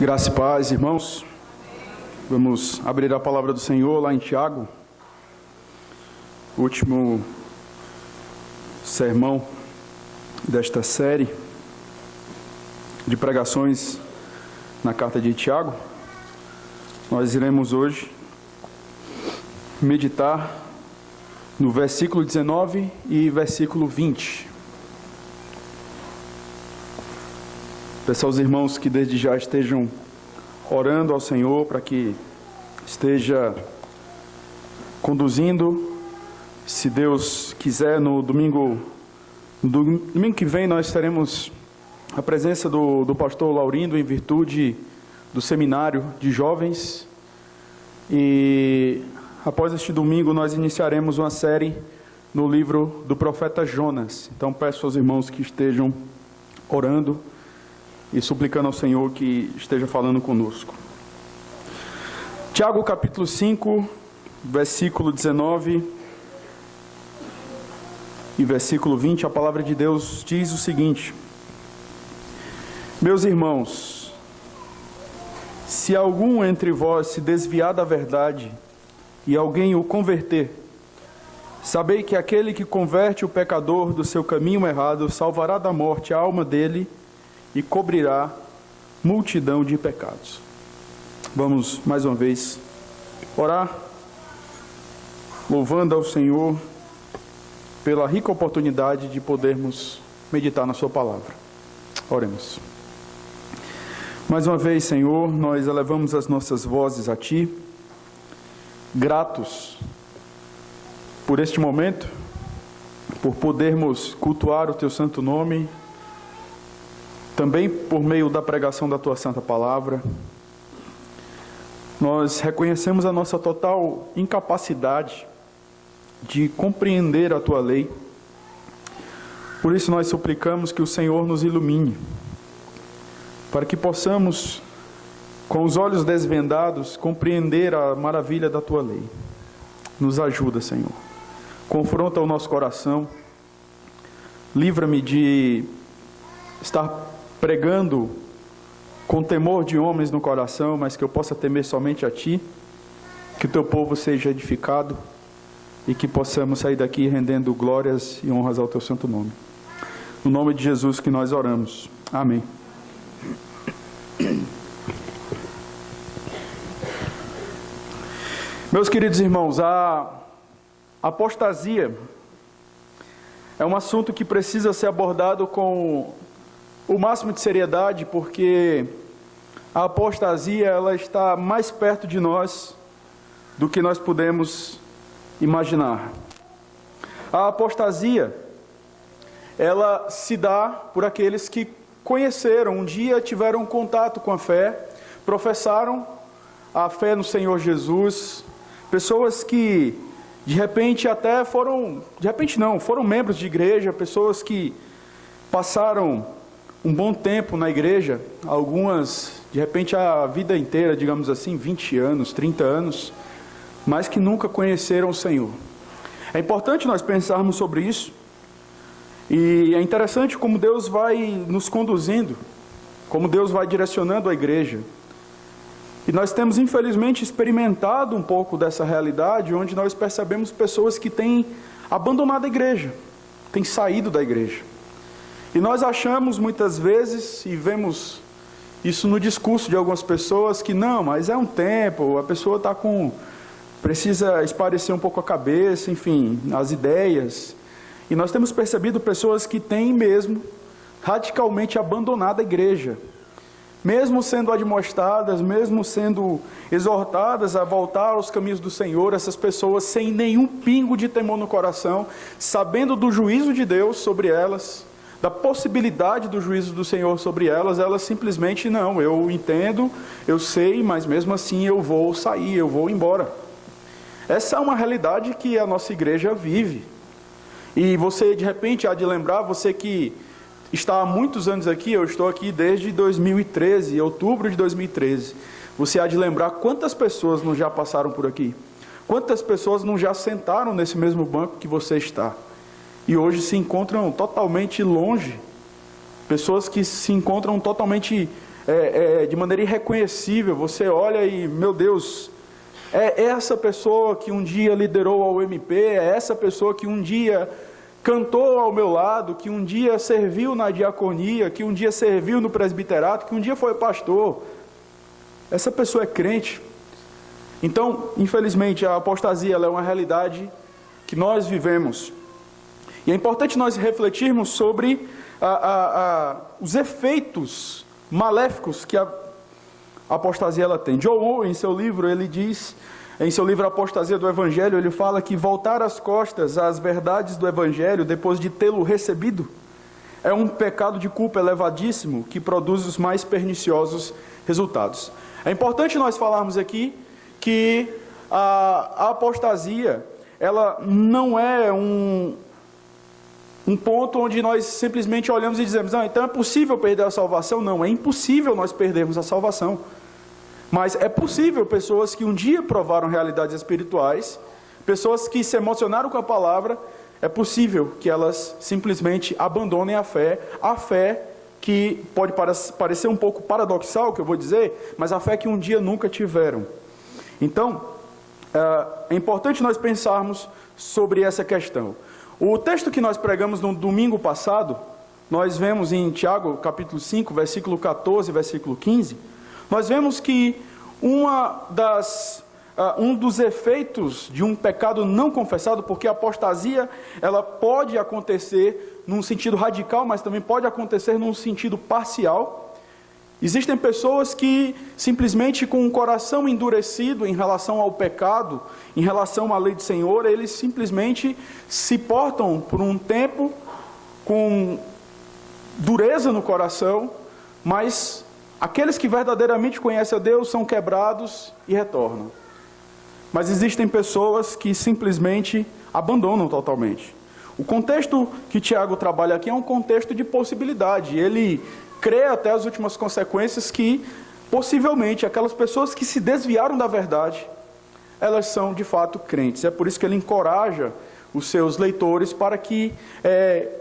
Graça e paz, irmãos. Vamos abrir a palavra do Senhor lá em Tiago, último sermão desta série de pregações na carta de Tiago. Nós iremos hoje meditar no versículo 19 e versículo 20. Peço aos irmãos que desde já estejam orando ao Senhor para que esteja conduzindo. Se Deus quiser, no domingo que vem nós teremos a presença do pastor Laurindo em virtude do seminário de jovens. E após este domingo nós iniciaremos uma série no livro do profeta Jonas. Então peço aos irmãos que estejam orando e suplicando ao Senhor que esteja falando conosco. Tiago capítulo 5, versículo 19 e versículo 20, a palavra de Deus diz o seguinte: Meus irmãos, se algum entre vós se desviar da verdade e alguém o converter, sabei que aquele que converte o pecador do seu caminho errado salvará da morte a alma dele e cobrirá multidão de pecados. Vamos mais uma vez orar, louvando ao Senhor pela rica oportunidade de podermos meditar na sua palavra. Oremos. Mais uma vez, Senhor, nós elevamos as nossas vozes a Ti, gratos por este momento, por podermos cultuar o Teu santo nome, também por meio da pregação da Tua Santa Palavra. Nós reconhecemos a nossa total incapacidade de compreender a Tua lei. Por isso nós suplicamos que o Senhor nos ilumine, para que possamos, com os olhos desvendados, compreender a maravilha da Tua lei. Nos ajuda, Senhor. Confronta o nosso coração. Livra-me de estar pregando com temor de homens no coração, mas que eu possa temer somente a Ti, que o Teu povo seja edificado e que possamos sair daqui rendendo glórias e honras ao Teu santo nome. No nome de Jesus que nós oramos. Amém. Meus queridos irmãos, a apostasia é um assunto que precisa ser abordado com o máximo de seriedade, porque a apostasia ela está mais perto de nós do que nós podemos imaginar. A apostasia ela se dá por aqueles que conheceram, um dia tiveram contato com a fé, professaram a fé no Senhor Jesus, pessoas que de repente até foram membros de igreja, pessoas que passaram um bom tempo na igreja, algumas, de repente, a vida inteira, digamos assim, 20 anos, 30 anos, mas que nunca conheceram o Senhor. É importante nós pensarmos sobre isso, e é interessante como Deus vai nos conduzindo, como Deus vai direcionando a igreja. E nós temos, infelizmente, experimentado um pouco dessa realidade, onde nós percebemos pessoas que têm abandonado a igreja, têm saído da igreja. E nós achamos muitas vezes, e vemos isso no discurso de algumas pessoas, que não, mas é um tempo, a pessoa precisa espairecer um pouco a cabeça, enfim, as ideias. E nós temos percebido pessoas que têm mesmo radicalmente abandonado a igreja, mesmo sendo admoestadas, mesmo sendo exortadas a voltar aos caminhos do Senhor, essas pessoas sem nenhum pingo de temor no coração, sabendo do juízo de Deus sobre elas, da possibilidade do juízo do Senhor sobre elas, elas simplesmente não, eu entendo, eu sei, mas mesmo assim eu vou sair, eu vou embora. Essa é uma realidade que a nossa igreja vive. E você de repente há de lembrar, você que está há muitos anos aqui, eu estou aqui desde 2013, outubro de 2013, você há de lembrar quantas pessoas não já passaram por aqui, quantas pessoas não já sentaram nesse mesmo banco que você está, e hoje se encontram totalmente longe, pessoas que se encontram totalmente de maneira irreconhecível. Você olha e, meu Deus, é essa pessoa que um dia liderou ao MP, é essa pessoa que um dia cantou ao meu lado, que um dia serviu na diaconia, que um dia serviu no presbiterato, que um dia foi pastor. Essa pessoa é crente. Então, infelizmente, a apostasia ela é uma realidade que nós vivemos. E é importante nós refletirmos sobre os efeitos maléficos que a apostasia ela tem. John Owen, em seu livro, ele diz, em seu livro Apostasia do Evangelho, ele fala que voltar as costas às verdades do Evangelho, depois de tê-lo recebido, é um pecado de culpa elevadíssimo, que produz os mais perniciosos resultados. É importante nós falarmos aqui que a apostasia, ela não é um ponto onde nós simplesmente olhamos e dizemos, não, então é possível perder a salvação? Não, é impossível nós perdermos a salvação. Mas é possível pessoas que um dia provaram realidades espirituais, pessoas que se emocionaram com a palavra, é possível que elas simplesmente abandonem a fé que pode parecer um pouco paradoxal, que eu vou dizer, mas a fé que um dia nunca tiveram. Então, é importante nós pensarmos sobre essa questão. O texto que nós pregamos no domingo passado, nós vemos em Tiago, capítulo 5, versículo 14, versículo 15, nós vemos que um dos efeitos de um pecado não confessado, porque a apostasia ela pode acontecer num sentido radical, mas também pode acontecer num sentido parcial. Existem pessoas que simplesmente com o coração endurecido em relação ao pecado, em relação à lei do Senhor, eles simplesmente se portam por um tempo com dureza no coração, mas aqueles que verdadeiramente conhecem a Deus são quebrados e retornam. Mas existem pessoas que simplesmente abandonam totalmente. O contexto que Tiago trabalha aqui é um contexto de possibilidade. Ele crê até as últimas consequências que, possivelmente, aquelas pessoas que se desviaram da verdade, elas são de fato crentes. É por isso que ele encoraja os seus leitores para que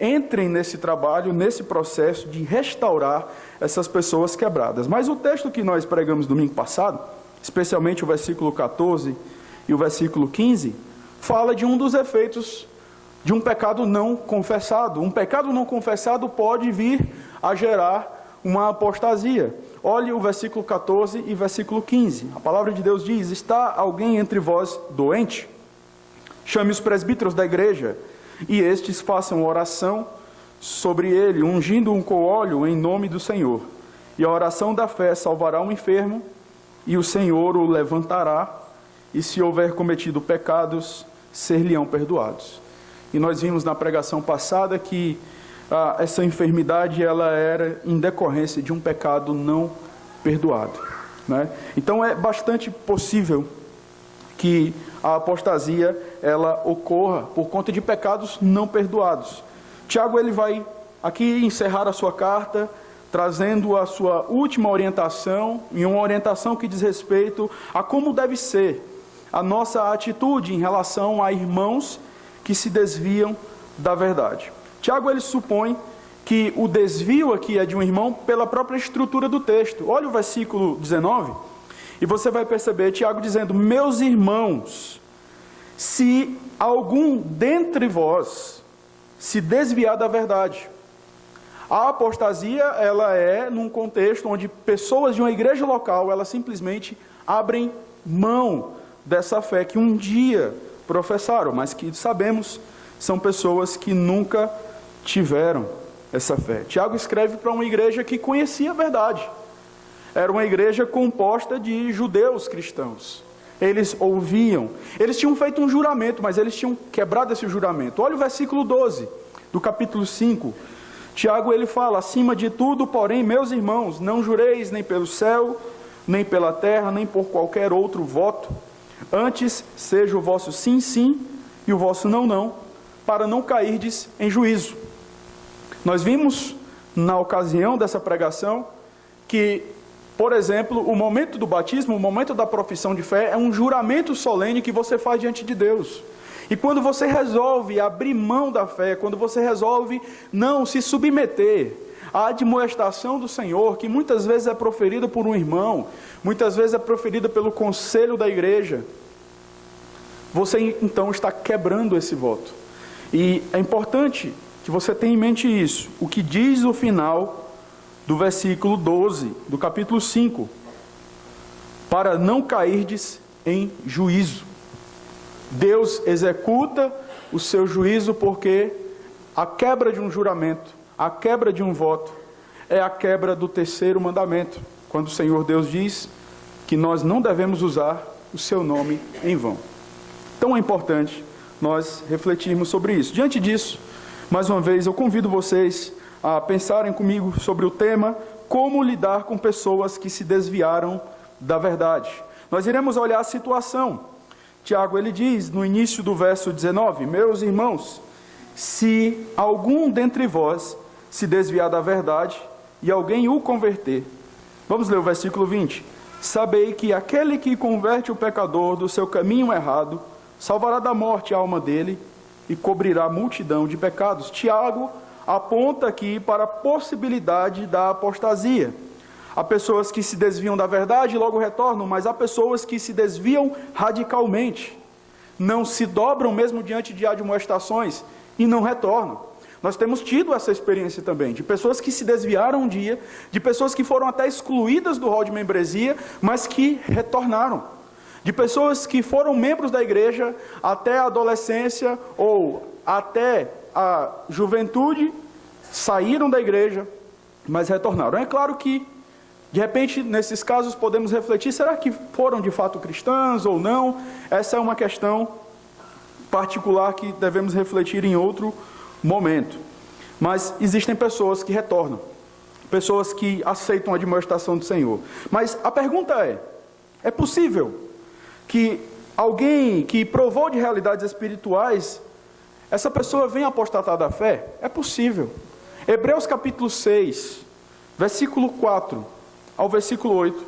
entrem nesse trabalho, nesse processo de restaurar essas pessoas quebradas. Mas o texto que nós pregamos domingo passado, especialmente o versículo 14 e o versículo 15, fala de um dos efeitos de um pecado não confessado. Um pecado não confessado pode vir a gerar uma apostasia. Olhe o versículo 14 e versículo 15. A palavra de Deus diz: está alguém entre vós doente? Chame os presbíteros da igreja, e estes façam oração sobre ele, ungindo-o com óleo em nome do Senhor. E a oração da fé salvará um enfermo, e o Senhor o levantará, e se houver cometido pecados, ser-lhe-ão perdoados. E nós vimos na pregação passada que essa enfermidade ela era em decorrência de um pecado não perdoado, né? Então é bastante possível que a apostasia ela ocorra por conta de pecados não perdoados. Tiago ele vai aqui encerrar a sua carta trazendo a sua última orientação, e uma orientação que diz respeito a como deve ser a nossa atitude em relação a irmãos que se desviam da verdade. Tiago ele supõe que o desvio aqui é de um irmão pela própria estrutura do texto. Olha o versículo 19, e você vai perceber Tiago dizendo: meus irmãos, se algum dentre vós se desviar da verdade. A apostasia, ela é num contexto onde pessoas de uma igreja local, elas simplesmente abrem mão dessa fé que um dia professaram, mas que sabemos são pessoas que nunca tiveram essa fé. Tiago escreve para uma igreja que conhecia a verdade. Era uma igreja composta de judeus cristãos. Eles ouviam, eles tinham feito um juramento, mas eles tinham quebrado esse juramento. Olha o versículo 12 do capítulo 5. Tiago ele fala: acima de tudo, porém, meus irmãos, não jureis nem pelo céu, nem pela terra, nem por qualquer outro voto. Antes seja o vosso sim, sim, e o vosso não, não, para não cairdes em juízo. Nós vimos, na ocasião dessa pregação, que, por exemplo, o momento do batismo, o momento da profissão de fé, é um juramento solene que você faz diante de Deus. E quando você resolve abrir mão da fé, quando você resolve não se submeter a admoestação do Senhor, que muitas vezes é proferida por um irmão, muitas vezes é proferida pelo conselho da igreja, você então está quebrando esse voto. E é importante que você tenha em mente isso, o que diz o final do versículo 12, do capítulo 5, para não cairdes em juízo. Deus executa o seu juízo porque a quebra de um juramento, a quebra de um voto, é a quebra do terceiro mandamento, quando o Senhor Deus diz que nós não devemos usar o seu nome em vão. Então é importante nós refletirmos sobre isso. Diante disso, mais uma vez, eu convido vocês a pensarem comigo sobre o tema, como lidar com pessoas que se desviaram da verdade. Nós iremos olhar a situação. Tiago, ele diz no início do verso 19, meus irmãos, se algum dentre vós se desviar da verdade e alguém o converter. Vamos ler o versículo 20. Sabei que aquele que converte o pecador do seu caminho errado, salvará da morte a alma dele e cobrirá a multidão de pecados. Tiago aponta aqui para a possibilidade da apostasia. Há pessoas que se desviam da verdade e logo retornam, mas há pessoas que se desviam radicalmente, não se dobram mesmo diante de admoestações e não retornam. Nós temos tido essa experiência também, de pessoas que se desviaram um dia, de pessoas que foram até excluídas do rol de membresia, mas que retornaram. De pessoas que foram membros da igreja até a adolescência ou até a juventude, saíram da igreja, mas retornaram. É claro que, de repente, nesses casos podemos refletir, será que foram de fato cristãs ou não? Essa é uma questão particular que devemos refletir em outro momento. Mas existem pessoas que retornam, pessoas que aceitam a admoestação do Senhor. Mas a pergunta é possível que alguém que provou de realidades espirituais, essa pessoa venha apostatar da fé? É possível. Hebreus capítulo 6, versículo 4 ao versículo 8,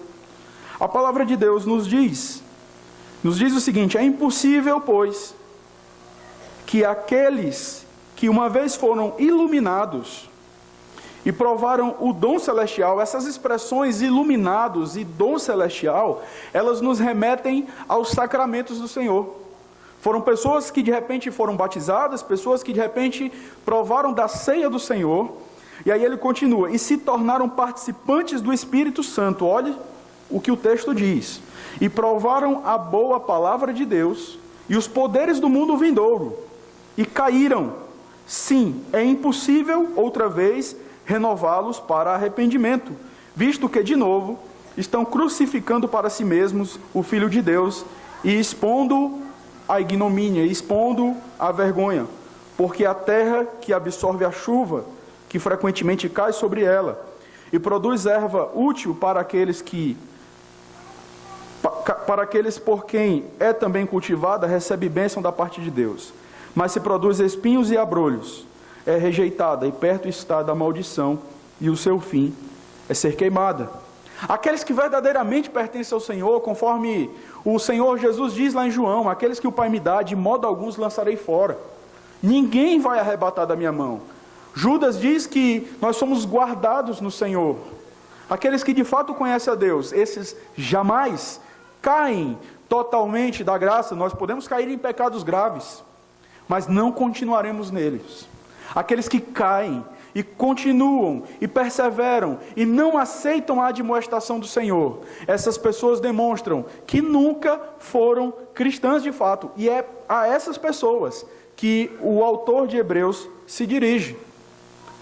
a palavra de Deus nos diz o seguinte: é impossível, pois, que aqueles que uma vez foram iluminados e provaram o dom celestial, essas expressões iluminados e dom celestial, elas nos remetem aos sacramentos do Senhor. Foram pessoas que de repente foram batizadas, pessoas que de repente provaram da ceia do Senhor, e aí ele continua, e se tornaram participantes do Espírito Santo. Olhe o que o texto diz: e provaram a boa palavra de Deus e os poderes do mundo vindouro, e caíram. Sim, é impossível outra vez renová-los para arrependimento, visto que de novo estão crucificando para si mesmos o Filho de Deus e expondo a ignomínia, expondo a vergonha, porque a terra que absorve a chuva, que frequentemente cai sobre ela, e produz erva útil para aqueles por quem é também cultivada, recebe bênção da parte de Deus. Mas se produz espinhos e abrolhos, é rejeitada e perto está da maldição, e o seu fim é ser queimada. Aqueles que verdadeiramente pertencem ao Senhor, conforme o Senhor Jesus diz lá em João, aqueles que o Pai me dá, de modo algum os lançarei fora. Ninguém vai arrebatar da minha mão. Judas diz que nós somos guardados no Senhor. Aqueles que de fato conhecem a Deus, esses jamais caem totalmente da graça. Nós podemos cair em pecados graves, mas não continuaremos neles. Aqueles que caem e continuam e perseveram e não aceitam a admoestação do Senhor, essas pessoas demonstram que nunca foram cristãs de fato. E é a essas pessoas que o autor de Hebreus se dirige.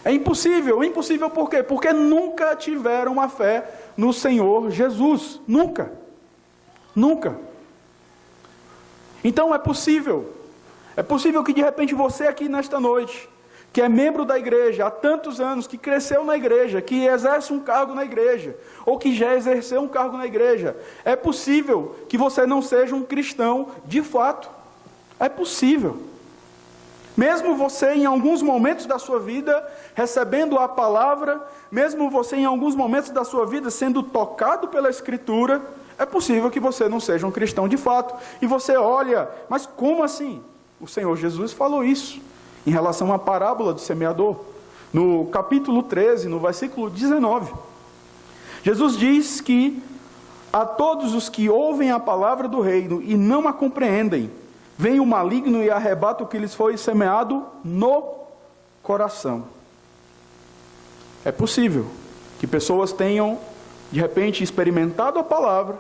É impossível por quê? Porque nunca tiveram uma fé no Senhor Jesus. Nunca. Então é possível que de repente você aqui nesta noite, que é membro da igreja há tantos anos, que cresceu na igreja, que exerce um cargo na igreja, ou que já exerceu um cargo na igreja, é possível que você não seja um cristão de fato. É possível. Mesmo você em alguns momentos da sua vida recebendo a palavra, mesmo você em alguns momentos da sua vida sendo tocado pela Escritura, é possível que você não seja um cristão de fato. E você olha, mas como assim? O Senhor Jesus falou isso em relação à parábola do semeador. No capítulo 13, no versículo 19, Jesus diz que a todos os que ouvem a palavra do reino e não a compreendem, vem o maligno e arrebata o que lhes foi semeado no coração. É possível que pessoas tenham, de repente, experimentado a palavra,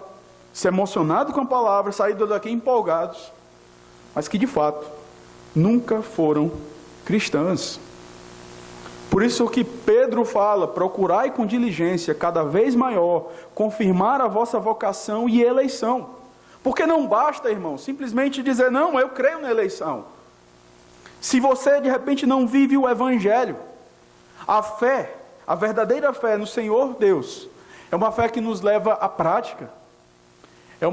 se emocionado com a palavra, saído daqui empolgados, mas que de fato nunca foram cristãs. Por isso que Pedro fala: procurai com diligência cada vez maior confirmar a vossa vocação e eleição. Porque não basta, irmão, simplesmente dizer: não, eu creio na eleição. Se você de repente não vive o evangelho, a fé, a verdadeira fé no Senhor Deus, é uma fé que nos leva à prática, é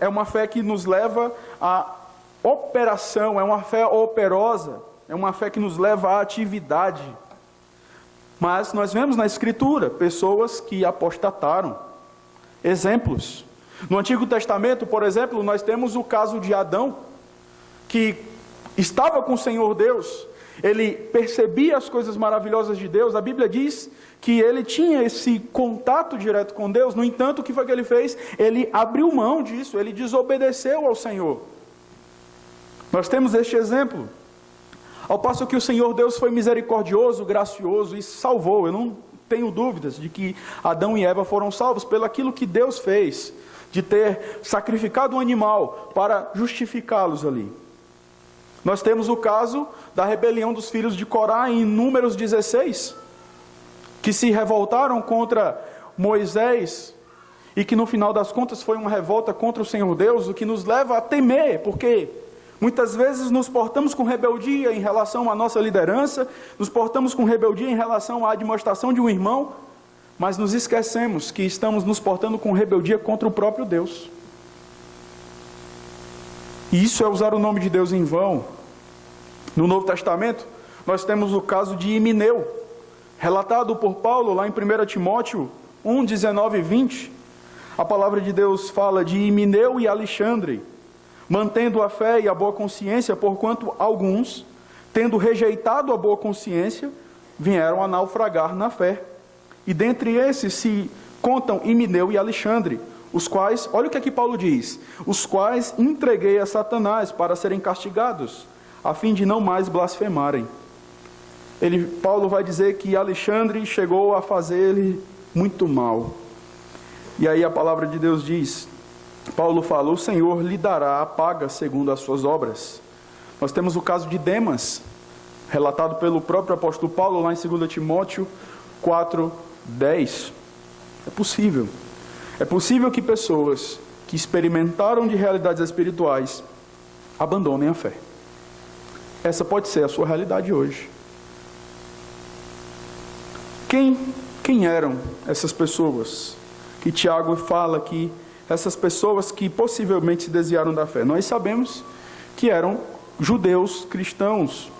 uma fé que nos leva à operação, é uma fé operosa, é uma fé que nos leva à atividade. Mas nós vemos na Escritura pessoas que apostataram. Exemplos. No Antigo Testamento, por exemplo, nós temos o caso de Adão, que estava com o Senhor Deus, ele percebia as coisas maravilhosas de Deus. A Bíblia diz que ele tinha esse contato direto com Deus. No entanto, o que foi que ele fez? Ele abriu mão disso, ele desobedeceu ao Senhor. Nós temos este exemplo. Ao passo que o Senhor Deus foi misericordioso, gracioso e salvou. Eu não tenho dúvidas de que Adão e Eva foram salvos pelo aquilo que Deus fez, de ter sacrificado um animal para justificá-los ali. Nós temos o caso da rebelião dos filhos de Corá em Números 16, que se revoltaram contra Moisés, e que no final das contas foi uma revolta contra o Senhor Deus, o que nos leva a temer, porque muitas vezes nos portamos com rebeldia em relação à nossa liderança, nos portamos com rebeldia em relação à admoestação de um irmão, mas nos esquecemos que estamos nos portando com rebeldia contra o próprio Deus. E isso é usar o nome de Deus em vão. No Novo Testamento, nós temos o caso de Himeneu, relatado por Paulo lá em 1 Timóteo 1, 19 e 20. A palavra de Deus fala de Himeneu e Alexandre, mantendo a fé e a boa consciência, porquanto alguns, tendo rejeitado a boa consciência, vieram a naufragar na fé. E dentre esses se contam Himeneu e Alexandre, os quais, olha o que aqui Paulo diz, os quais entreguei a Satanás para serem castigados, a fim de não mais blasfemarem. Paulo vai dizer que Alexandre chegou a fazer-lhe muito mal. E aí a palavra de Deus diz, Paulo fala: o Senhor lhe dará a paga segundo as suas obras. Nós temos o caso de Demas, relatado pelo próprio apóstolo Paulo lá em 2 Timóteo 4, 10. É possível que pessoas que experimentaram de realidades espirituais abandonem a fé. Essa pode ser a sua realidade hoje. Quem eram essas pessoas que Tiago fala que essas pessoas que possivelmente se desviaram da fé? Nós sabemos que eram judeus cristãos.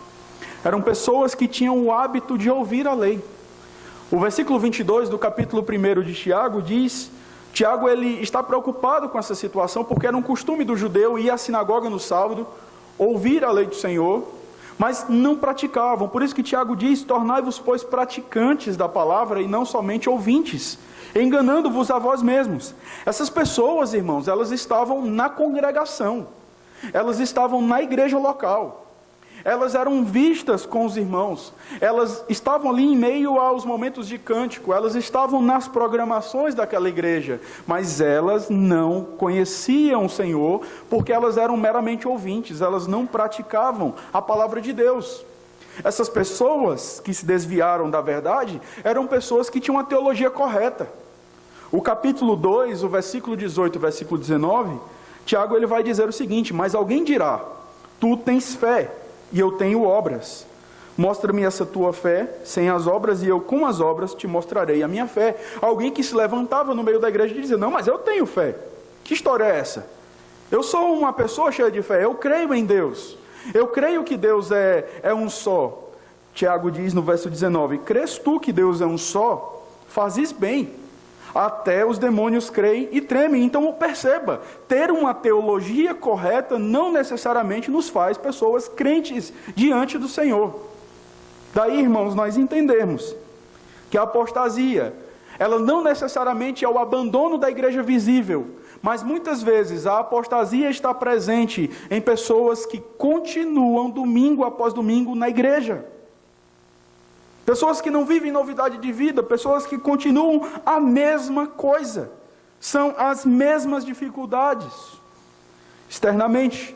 Eram pessoas que tinham o hábito de ouvir a lei. O versículo 22 do capítulo 1 de Tiago diz, Tiago ele está preocupado com essa situação, porque era um costume do judeu ir à sinagoga no sábado, ouvir a lei do Senhor, mas não praticavam. Por isso que Tiago diz: tornai-vos, pois, praticantes da palavra e não somente ouvintes, enganando-vos a vós mesmos. Essas pessoas, irmãos, elas estavam na congregação, elas estavam na igreja local, elas eram vistas com os irmãos, elas estavam ali em meio aos momentos de cântico, elas estavam nas programações daquela igreja, mas elas não conheciam o Senhor, porque elas eram meramente ouvintes, elas não praticavam a palavra de Deus. Essas pessoas que se desviaram da verdade, eram pessoas que tinham uma teologia correta. O capítulo 2, o versículo 18, o versículo 19, Tiago ele vai dizer o seguinte: mas alguém dirá, tu tens fé, e eu tenho obras. Mostra-me essa tua fé sem as obras, e eu com as obras te mostrarei a minha fé. Alguém que se levantava no meio da igreja e dizia: não, mas eu tenho fé. Que história é essa? Eu sou uma pessoa cheia de fé, eu creio em Deus. Eu creio que Deus é um só. Tiago diz no verso 19: crês tu que Deus é um só? Fazes bem. Até os demônios creem e tremem. Então perceba, ter uma teologia correta não necessariamente nos faz pessoas crentes diante do Senhor. Daí, irmãos, nós entendemos que a apostasia, ela não necessariamente é o abandono da igreja visível, mas muitas vezes a apostasia está presente em pessoas que continuam domingo após domingo na igreja. Pessoas que não vivem novidade de vida, pessoas que continuam a mesma coisa, são as mesmas dificuldades. Externamente,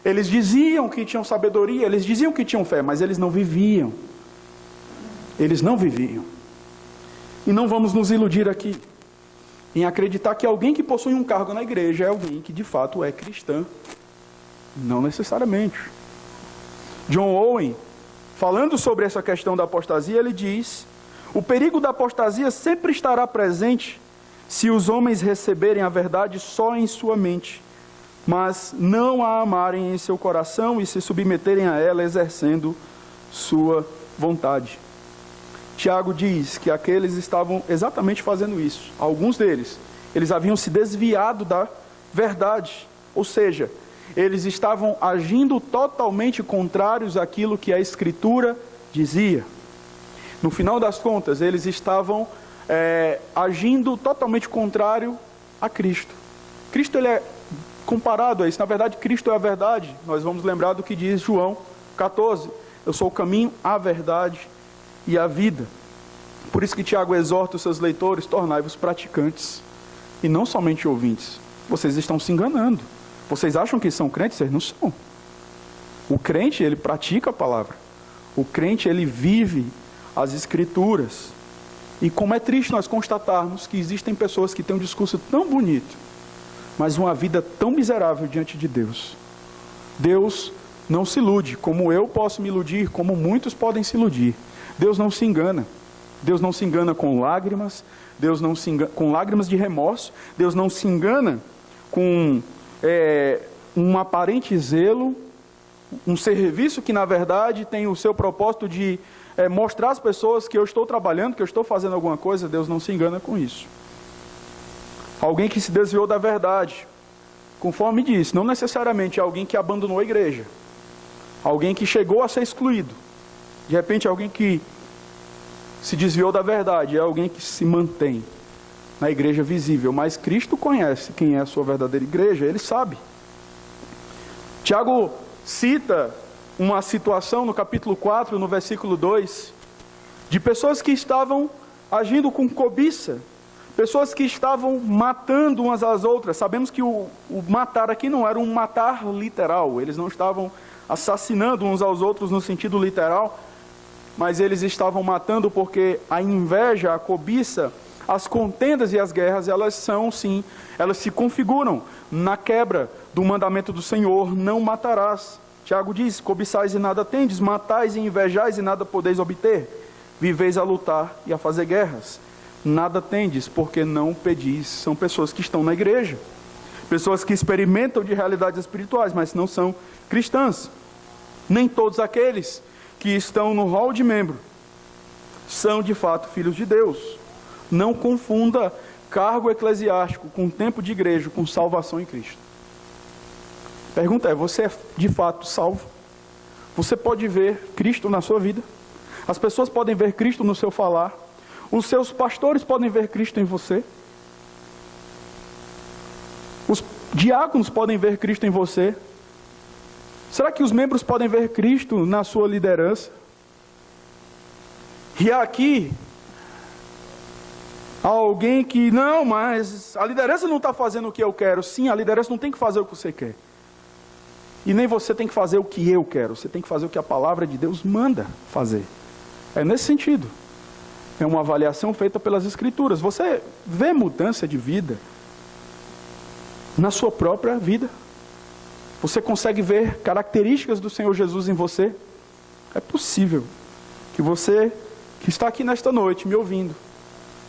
eles diziam que tinham sabedoria, eles diziam que tinham fé, mas eles não viviam. Eles não viviam. E não vamos nos iludir aqui em acreditar que alguém que possui um cargo na igreja é alguém que de fato é cristã. Não necessariamente. John Owen, falando sobre essa questão da apostasia, ele diz: o perigo da apostasia sempre estará presente se os homens receberem a verdade só em sua mente, mas não a amarem em seu coração e se submeterem a ela exercendo sua vontade. Tiago diz que aqueles estavam exatamente fazendo isso. Alguns deles, eles haviam se desviado da verdade, ou seja, eles estavam agindo totalmente contrários àquilo que a Escritura dizia. No final das contas, eles estavam agindo totalmente contrário a Cristo. Cristo, ele é comparado a isso. Na verdade, Cristo é a verdade. Nós vamos lembrar do que diz João 14. Eu sou o caminho, a verdade e a vida. Por isso que Tiago exorta os seus leitores: tornai-vos praticantes e não somente ouvintes. Vocês estão se enganando. Vocês acham que são crentes? Vocês não são. O crente, ele pratica a palavra. O crente, ele vive as Escrituras. E como é triste nós constatarmos que existem pessoas que têm um discurso tão bonito, mas uma vida tão miserável diante de Deus. Deus não se ilude, como eu posso me iludir, como muitos podem se iludir. Deus não se engana. Deus não se engana com lágrimas. Deus não se engana com lágrimas de remorso. Deus não se engana com um aparente zelo, um serviço que na verdade tem o seu propósito de mostrar às pessoas que eu estou trabalhando, que eu estou fazendo alguma coisa. Deus não se engana com isso. Alguém que se desviou da verdade, conforme disse, não necessariamente é alguém que abandonou a igreja. Alguém que chegou a ser excluído. De repente, alguém que se desviou da verdade é alguém que se mantém na igreja visível. Mas Cristo conhece quem é a sua verdadeira igreja, Ele sabe. Tiago cita uma situação no capítulo 4, no versículo 2, de pessoas que estavam agindo com cobiça, pessoas que estavam matando umas às outras. Sabemos que o matar aqui não era um matar literal, eles não estavam assassinando uns aos outros no sentido literal, mas eles estavam matando porque a inveja, a cobiça, as contendas e as guerras, elas são sim, elas se configuram na quebra do mandamento do Senhor: não matarás. Tiago diz: cobiçais e nada tendes, matais e invejais e nada podeis obter, viveis a lutar e a fazer guerras, nada tendes porque não pedis. São pessoas que estão na igreja, pessoas que experimentam de realidades espirituais, mas não são cristãs. Nem todos aqueles que estão no rol de membro são de fato filhos de Deus. Não confunda cargo eclesiástico com tempo de igreja, com salvação em Cristo. A pergunta é: você é de fato salvo? Você pode ver Cristo na sua vida? As pessoas podem ver Cristo no seu falar? Os seus pastores podem ver Cristo em você? Os diáconos podem ver Cristo em você? Será que os membros podem ver Cristo na sua liderança? E aqui, alguém que, não, mas a liderança não está fazendo o que eu quero. Sim, a liderança não tem que fazer o que você quer. E nem você tem que fazer o que eu quero. Você tem que fazer o que a palavra de Deus manda fazer. É nesse sentido. É uma avaliação feita pelas Escrituras. Você vê mudança de vida na sua própria vida? Você consegue ver características do Senhor Jesus em você? É possível que você, que está aqui nesta noite me ouvindo,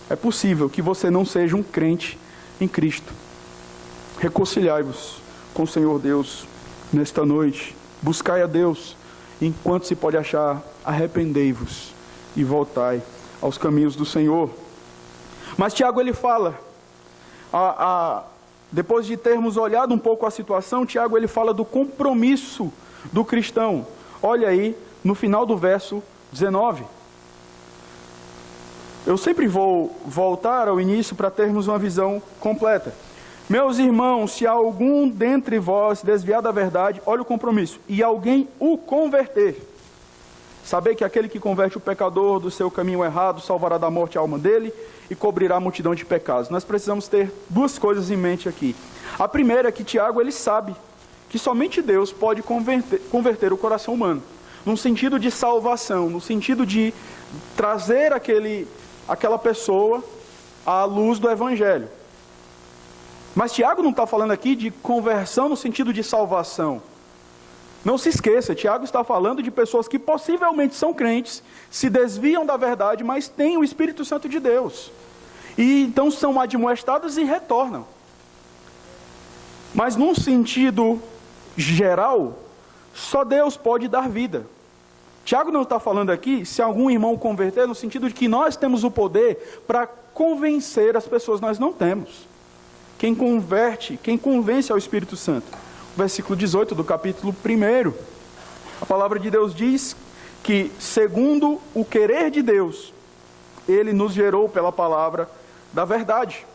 é possível que você não seja um crente em Cristo. Reconciliai-vos com o Senhor Deus nesta noite. Buscai a Deus enquanto se pode achar. Arrependei-vos e voltai aos caminhos do Senhor. Mas Tiago, ele fala, depois de termos olhado um pouco a situação, Tiago, ele fala do compromisso do cristão. Olha aí no final do verso 19. Eu sempre vou voltar ao início para termos uma visão completa. Meus irmãos, se algum dentre vós desviar da verdade, olha o compromisso, e alguém o converter, saber que aquele que converte o pecador do seu caminho errado salvará da morte a alma dele e cobrirá a multidão de pecados. Nós precisamos ter duas coisas em mente aqui. A primeira é que Tiago, ele sabe que somente Deus pode converter o coração humano, num sentido de salvação, no sentido de trazer aquela pessoa à luz do Evangelho. Mas Tiago não está falando aqui de conversão no sentido de salvação. Não se esqueça, Tiago está falando de pessoas que possivelmente são crentes, se desviam da verdade, mas têm o Espírito Santo de Deus. E então são admoestadas e retornam. Mas num sentido geral, só Deus pode dar vida. Tiago não está falando aqui se algum irmão converter, no sentido de que nós temos o poder para convencer as pessoas. Nós não temos. Quem convence é o Espírito Santo. Versículo 18 do capítulo 1. A palavra de Deus diz que, segundo o querer de Deus, Ele nos gerou pela palavra da verdade.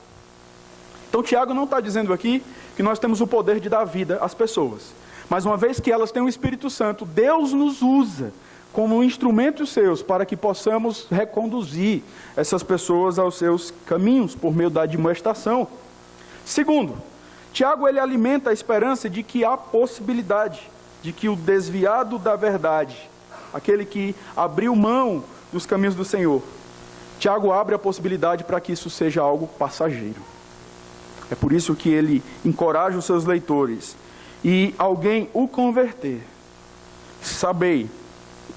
Então Tiago não está dizendo aqui que nós temos o poder de dar vida às pessoas. Mas uma vez que elas têm o Espírito Santo, Deus nos usa como instrumentos seus para que possamos reconduzir essas pessoas aos seus caminhos por meio da admoestação. Segundo, Tiago, ele alimenta a esperança de que há possibilidade de que o desviado da verdade, aquele que abriu mão dos caminhos do Senhor, Tiago abre a possibilidade para que isso seja algo passageiro. É por isso que ele encoraja os seus leitores. E alguém o converter, sabei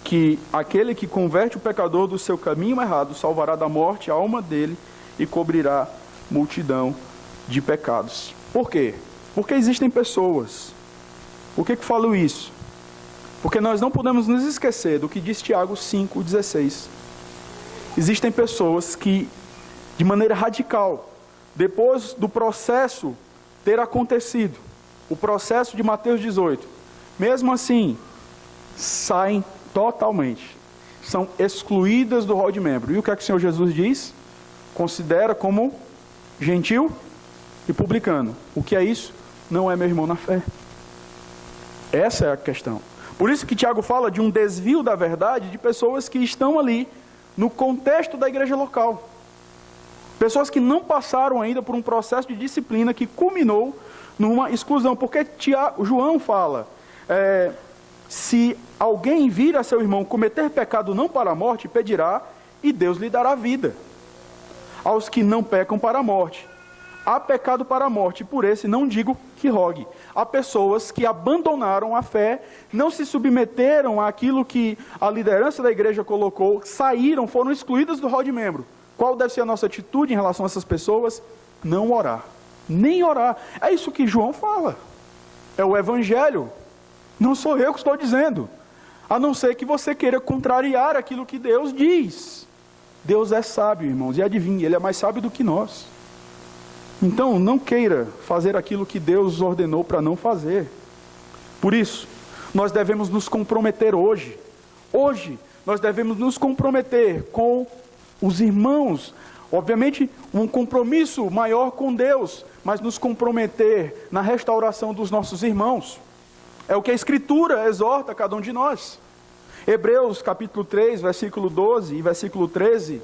que aquele que converte o pecador do seu caminho errado salvará da morte a alma dele e cobrirá multidão de pecados. Por quê? Porque existem pessoas. Por que falo isso? Porque nós não podemos nos esquecer do que diz Tiago 5,16. Existem pessoas que, de maneira radical, depois do processo ter acontecido, o processo de Mateus 18, mesmo assim, saem totalmente. São excluídas do rol de membro. E o que é que o Senhor Jesus diz? Considera como gentil e publicano. O que é isso? Não é meu irmão na fé. Essa é a questão. Por isso que Tiago fala de um desvio da verdade de pessoas que estão ali no contexto da igreja local. Pessoas que não passaram ainda por um processo de disciplina que culminou numa exclusão. Porque João fala, se alguém vir a seu irmão cometer pecado não para a morte, pedirá e Deus lhe dará vida. Aos que não pecam para a morte. Há pecado para a morte, e por esse não digo que rogue. Há pessoas que abandonaram a fé, não se submeteram àquilo que a liderança da igreja colocou, saíram, foram excluídas do rol de membro. Qual deve ser a nossa atitude em relação a essas pessoas? Não orar. Nem orar. É isso que João fala. É o Evangelho. Não sou eu que estou dizendo. A não ser que você queira contrariar aquilo que Deus diz. Deus é sábio, irmãos, e adivinhe, Ele é mais sábio do que nós. Então, não queira fazer aquilo que Deus ordenou para não fazer. Por isso, nós devemos nos comprometer hoje. Hoje, nós devemos nos comprometer com os irmãos. Obviamente, um compromisso maior com Deus, mas nos comprometer na restauração dos nossos irmãos. É o que a Escritura exorta a cada um de nós. Hebreus capítulo 3, versículo 12 e versículo 13,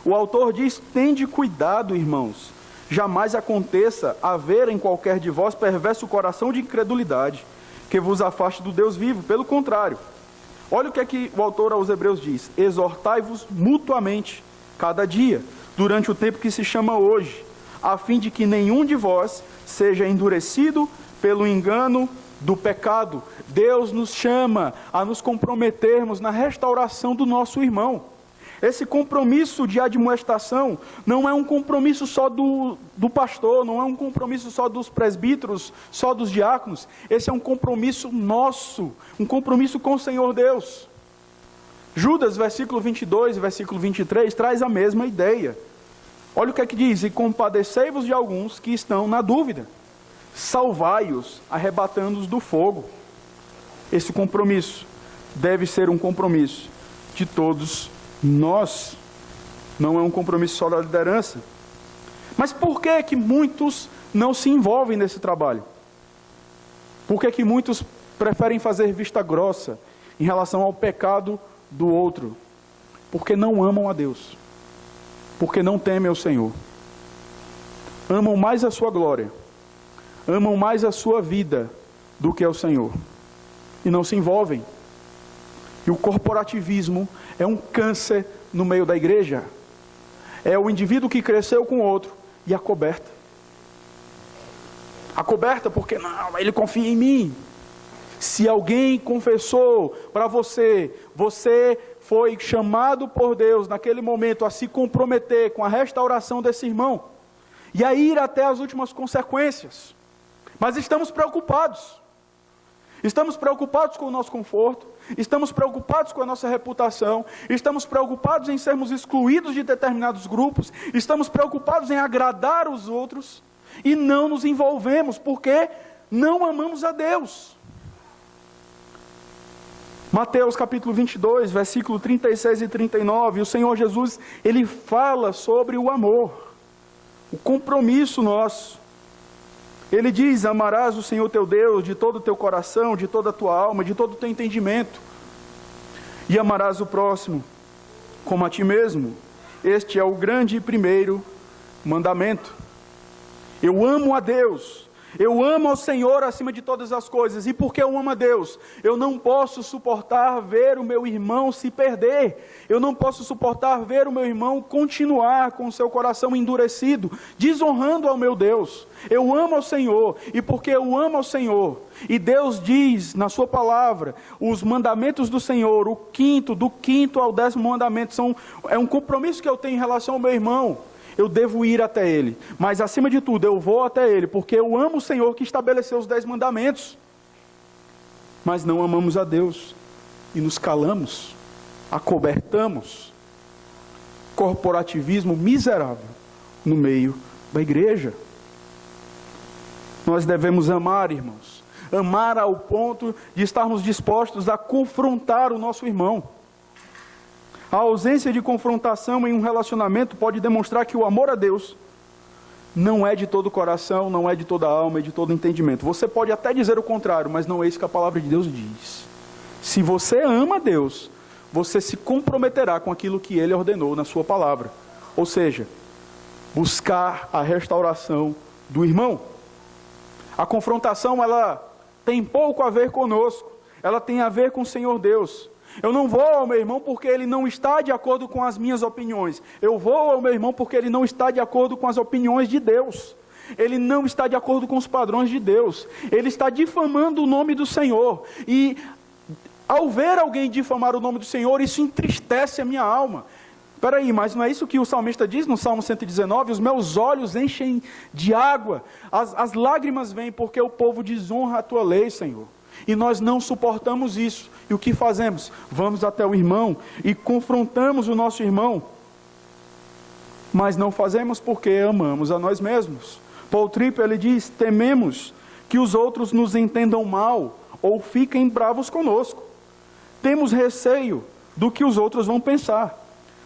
o autor diz: tende cuidado, irmãos, jamais aconteça haver em qualquer de vós perverso coração de incredulidade, que vos afaste do Deus vivo. Pelo contrário, olha o que é que o autor aos Hebreus diz: exortai-vos mutuamente, cada dia, durante o tempo que se chama hoje, a fim de que nenhum de vós seja endurecido pelo engano do pecado. Deus nos chama a nos comprometermos na restauração do nosso irmão. Esse compromisso de admoestação não é um compromisso só do pastor, não é um compromisso só dos presbíteros, só dos diáconos. Esse é um compromisso nosso, um compromisso com o Senhor Deus. Judas, versículo 22 e versículo 23, traz a mesma ideia. Olha o que é que diz: e compadecei-vos de alguns que estão na dúvida, salvai-os, arrebatando-os do fogo. Esse compromisso deve ser um compromisso de todos nós. Não é um compromisso só da liderança. Mas por que muitos não se envolvem nesse trabalho? Por que muitos preferem fazer vista grossa em relação ao pecado do outro? Porque não amam a Deus. Porque não temem ao Senhor. Amam mais a sua glória. Amam mais a sua vida do que ao Senhor. E não se envolvem. E o corporativismo é um câncer no meio da igreja. É o indivíduo que cresceu com o outro e acoberta. Acoberta porque não, ele confia em mim. Se alguém confessou para você, você foi chamado por Deus naquele momento a se comprometer com a restauração desse irmão e a ir até as últimas consequências. Mas estamos preocupados. Estamos preocupados com o nosso conforto, estamos preocupados com a nossa reputação, estamos preocupados em sermos excluídos de determinados grupos, estamos preocupados em agradar os outros e não nos envolvemos porque não amamos a Deus. Mateus capítulo 22, versículo 36 e 39, o Senhor Jesus, Ele fala sobre o amor, o compromisso nosso. Ele diz, amarás o Senhor teu Deus de todo o teu coração, de toda a tua alma, de todo o teu entendimento. E amarás o próximo como a ti mesmo. Este é o grande e primeiro mandamento. Eu amo a Deus. Eu amo ao Senhor acima de todas as coisas. E porque eu amo a Deus, eu não posso suportar ver o meu irmão se perder. Eu não posso suportar ver o meu irmão continuar com o seu coração endurecido, desonrando ao meu Deus. Eu amo ao Senhor. E porque eu amo ao Senhor, e Deus diz na sua palavra, os mandamentos do Senhor, do quinto ao 10º mandamento, é um compromisso que eu tenho em relação ao meu irmão. Eu devo ir até ele, mas acima de tudo eu vou até ele, porque eu amo o Senhor que estabeleceu os 10 mandamentos. Mas não amamos a Deus, e nos calamos, acobertamos. Corporativismo miserável no meio da igreja. Nós devemos amar, irmãos, amar ao ponto de estarmos dispostos a confrontar o nosso irmão. A ausência de confrontação em um relacionamento pode demonstrar que o amor a Deus não é de todo o coração, não é de toda a alma e de todo o entendimento. Você pode até dizer o contrário, mas não é isso que a palavra de Deus diz. Se você ama a Deus, você se comprometerá com aquilo que Ele ordenou na sua palavra. Ou seja, buscar a restauração do irmão. A confrontação, ela tem pouco a ver conosco, ela tem a ver com o Senhor Deus. Eu não vou ao meu irmão porque ele não está de acordo com as minhas opiniões. Eu vou ao meu irmão porque ele não está de acordo com as opiniões de Deus. Ele não está de acordo com os padrões de Deus. Ele está difamando o nome do Senhor. E ao ver alguém difamar o nome do Senhor, isso entristece a minha alma. Espera aí, mas não é isso que o salmista diz no Salmo 119? Os meus olhos enchem de água, as lágrimas vêm porque o povo desonra a tua lei, Senhor. E nós não suportamos isso. E o que fazemos? Vamos até o irmão e confrontamos o nosso irmão. Mas não fazemos porque amamos a nós mesmos. Paul Tripp, ele diz, tememos que os outros nos entendam mal ou fiquem bravos conosco. Temos receio do que os outros vão pensar.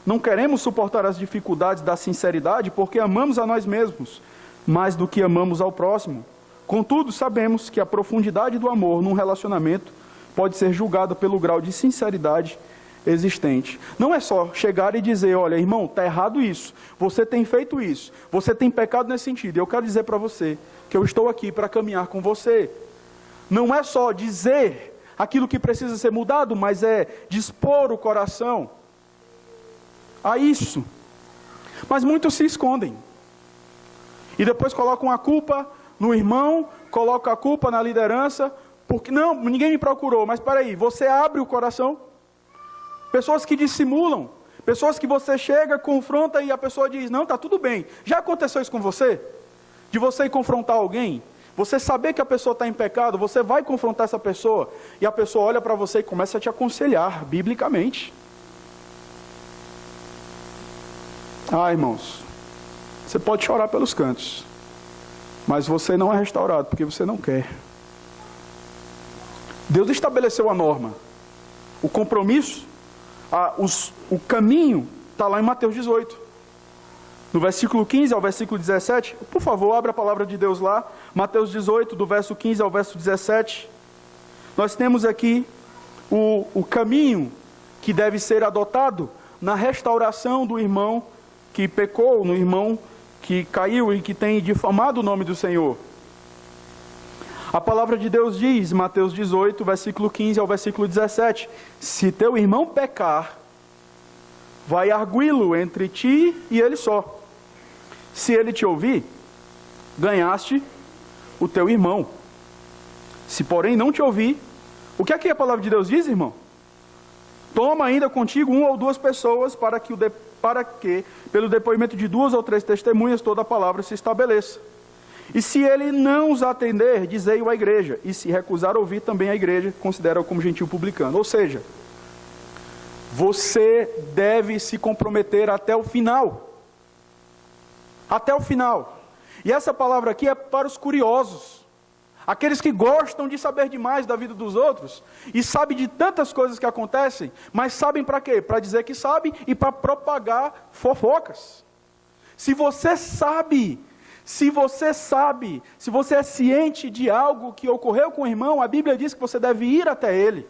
Não queremos suportar as dificuldades da sinceridade porque amamos a nós mesmos, mais do que amamos ao próximo. Contudo, sabemos que a profundidade do amor num relacionamento pode ser julgada pelo grau de sinceridade existente. Não é só chegar e dizer, olha, irmão, está errado isso, você tem feito isso, você tem pecado nesse sentido, e eu quero dizer para você que eu estou aqui para caminhar com você. Não é só dizer aquilo que precisa ser mudado, mas é dispor o coração a isso. Mas muitos se escondem, e depois colocam a culpa no irmão, coloca a culpa na liderança, porque não, ninguém me procurou, mas espera aí, você abre o coração? Pessoas que dissimulam, pessoas que você chega, confronta e a pessoa diz, não, está tudo bem. Já aconteceu isso com você? De você ir confrontar alguém, você saber que a pessoa está em pecado, você vai confrontar essa pessoa, e a pessoa olha para você e começa a te aconselhar, biblicamente. Ah, irmãos, você pode chorar pelos cantos, mas você não é restaurado, porque você não quer. Deus estabeleceu a norma, o compromisso, o caminho está lá em Mateus 18. No versículo 15 ao versículo 17, por favor, abra a palavra de Deus lá. Mateus 18, do verso 15 ao verso 17. Nós temos aqui o caminho que deve ser adotado na restauração do irmão que pecou, no irmão que caiu e que tem difamado o nome do Senhor. A palavra de Deus diz, Mateus 18, versículo 15 ao versículo 17, se teu irmão pecar, vai arguí-lo entre ti e ele só. Se ele te ouvir, ganhaste o teu irmão. Se porém não te ouvir, o que é que a palavra de Deus diz, irmão? Toma ainda contigo 1 ou 2 pessoas para que, pelo depoimento de 2 ou 3 testemunhas, toda a palavra se estabeleça. E se ele não os atender, dizei-o à igreja. E se recusar ouvir, também a igreja considera-o como gentil publicano. Ou seja, você deve se comprometer até o final. Até o final. E essa palavra aqui é para os curiosos. Aqueles que gostam de saber demais da vida dos outros. E sabem de tantas coisas que acontecem. Mas sabem para quê? Para dizer que sabem e para propagar fofocas. Se você é ciente de algo que ocorreu com o irmão, a Bíblia diz que você deve ir até ele,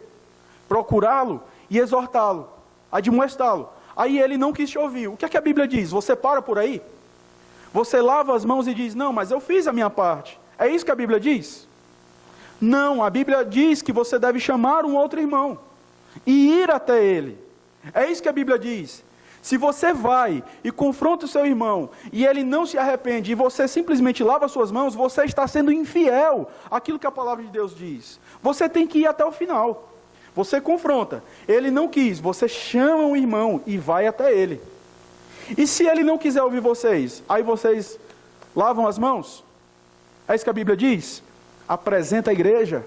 procurá-lo e exortá-lo, admoestá-lo. Aí ele não quis te ouvir. O que é que a Bíblia diz? Você para por aí? Você lava as mãos e diz, não, mas eu fiz a minha parte. É isso que a Bíblia diz? Não, a Bíblia diz que você deve chamar um outro irmão e ir até ele. É isso que a Bíblia diz. Se você vai e confronta o seu irmão e ele não se arrepende e você simplesmente lava suas mãos, você está sendo infiel àquilo que a palavra de Deus diz. Você tem que ir até o final. Você confronta. Ele não quis, você chama um irmão e vai até ele. E se ele não quiser ouvir vocês, aí vocês lavam as mãos? É isso que a Bíblia diz? Apresenta a igreja.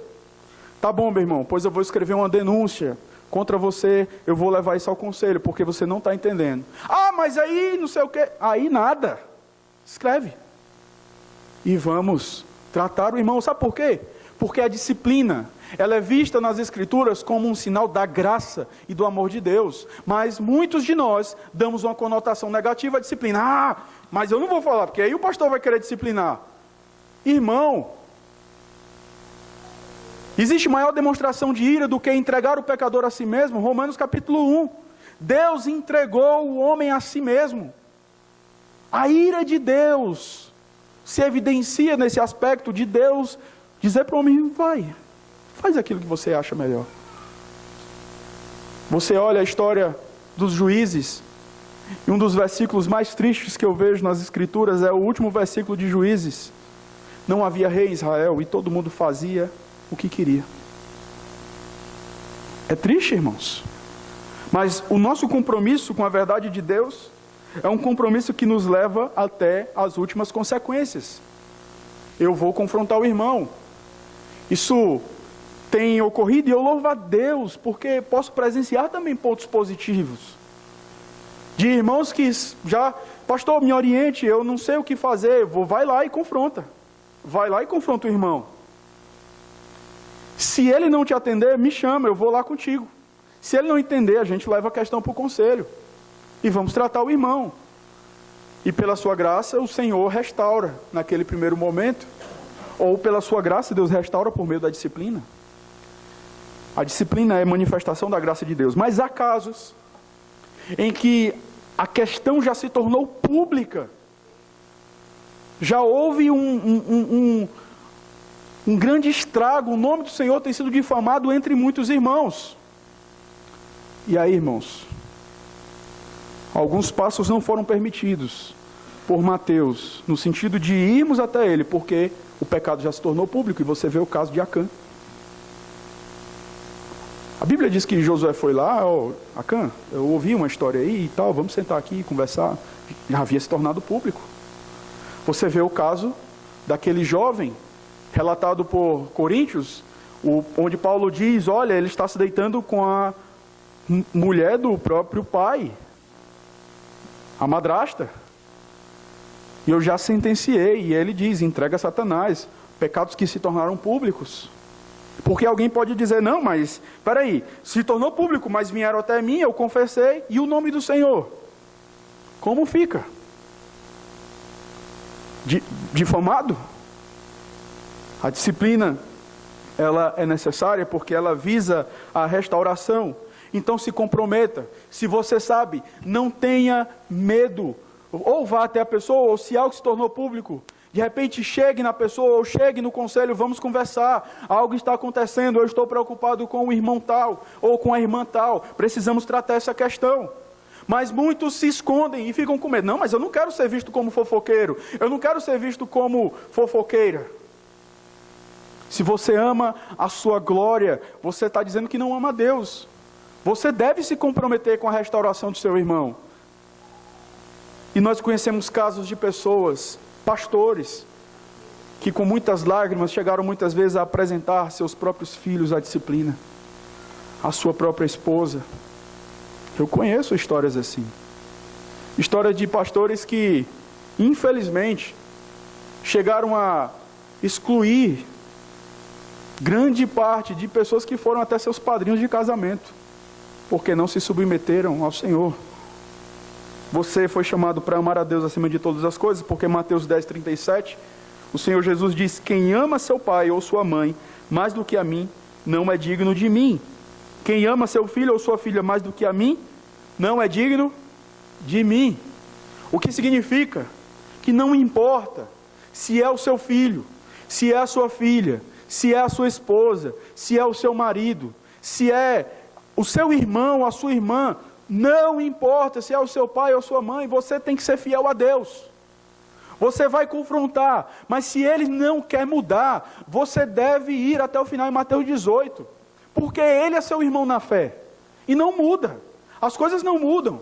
Tá bom, meu irmão, pois eu vou escrever uma denúncia contra você, eu vou levar isso ao conselho, porque você não está entendendo. Ah, mas aí não sei o quê. Aí nada. Escreve. E vamos tratar o irmão. Sabe por quê? Porque a disciplina, ela é vista nas Escrituras como um sinal da graça e do amor de Deus. Mas muitos de nós damos uma conotação negativa à disciplina. Ah, mas eu não vou falar, porque aí o pastor vai querer disciplinar. Irmão, existe maior demonstração de ira do que entregar o pecador a si mesmo? Romanos capítulo 1. Deus entregou o homem a si mesmo. A ira de Deus se evidencia nesse aspecto de Deus dizer para o homem, vai, faz aquilo que você acha melhor. Você olha a história dos juízes, e um dos versículos mais tristes que eu vejo nas Escrituras é o último versículo de Juízes. Não havia rei em Israel e todo mundo fazia o que queria. É triste, irmãos. Mas o nosso compromisso com a verdade de Deus é um compromisso que nos leva até as últimas consequências. Eu vou confrontar o irmão. Isso tem ocorrido e eu louvo a Deus, porque posso presenciar também pontos positivos. De irmãos que já, pastor, me oriente, eu não sei o que fazer, vai lá e confronta. Vai lá e confronta o irmão. Se ele não te atender, me chama, eu vou lá contigo. Se ele não entender, a gente leva a questão para o conselho. E vamos tratar o irmão. E pela sua graça, o Senhor restaura naquele primeiro momento. Ou pela sua graça, Deus restaura por meio da disciplina. A disciplina é manifestação da graça de Deus. Mas há casos em que a questão já se tornou pública. Já houve um grande estrago, o nome do Senhor tem sido difamado entre muitos irmãos. E aí, irmãos, alguns passos não foram permitidos por Mateus, no sentido de irmos até ele, porque o pecado já se tornou público, e você vê o caso de Acã. A Bíblia diz que Josué foi lá, Acã, eu ouvi uma história aí e tal, vamos sentar aqui e conversar. Já havia se tornado público. Você vê o caso daquele jovem, relatado por Coríntios, onde Paulo diz, olha, ele está se deitando com a mulher do próprio pai, a madrasta. E eu já sentenciei, e ele diz, entrega a Satanás, pecados que se tornaram públicos. Porque alguém pode dizer, não, mas, peraí, se tornou público, mas vieram até mim, eu confessei, e o nome do Senhor? Como fica? Difamado? A disciplina, ela é necessária porque ela visa a restauração. Então se comprometa. Se você sabe, não tenha medo. Ou vá até a pessoa, ou se algo se tornou público, de repente chegue na pessoa, ou chegue no conselho, vamos conversar. Algo está acontecendo, eu estou preocupado com o irmão tal, ou com a irmã tal. Precisamos tratar essa questão. Mas muitos se escondem e ficam com medo. Não, mas eu não quero ser visto como fofoqueiro. Eu não quero ser visto como fofoqueira. Se você ama a sua glória, você está dizendo que não ama a Deus. Você deve se comprometer com a restauração do seu irmão. E nós conhecemos casos de pessoas, pastores, que com muitas lágrimas chegaram muitas vezes a apresentar seus próprios filhos à disciplina, a sua própria esposa. Eu conheço histórias assim. Histórias de pastores que, infelizmente, chegaram a excluir grande parte de pessoas que foram até seus padrinhos de casamento, porque não se submeteram ao Senhor. Você foi chamado para amar a Deus acima de todas as coisas, porque Mateus 10:37, o Senhor Jesus diz, quem ama seu pai ou sua mãe mais do que a mim, não é digno de mim. Quem ama seu filho ou sua filha mais do que a mim, não é digno de mim. O que significa que não importa se é o seu filho, se é a sua filha, se é a sua esposa, se é o seu marido, se é o seu irmão, a sua irmã, não importa se é o seu pai ou sua mãe, você tem que ser fiel a Deus. Você vai confrontar, mas se ele não quer mudar, você deve ir até o final em Mateus 18, porque ele é seu irmão na fé, e não muda, as coisas não mudam.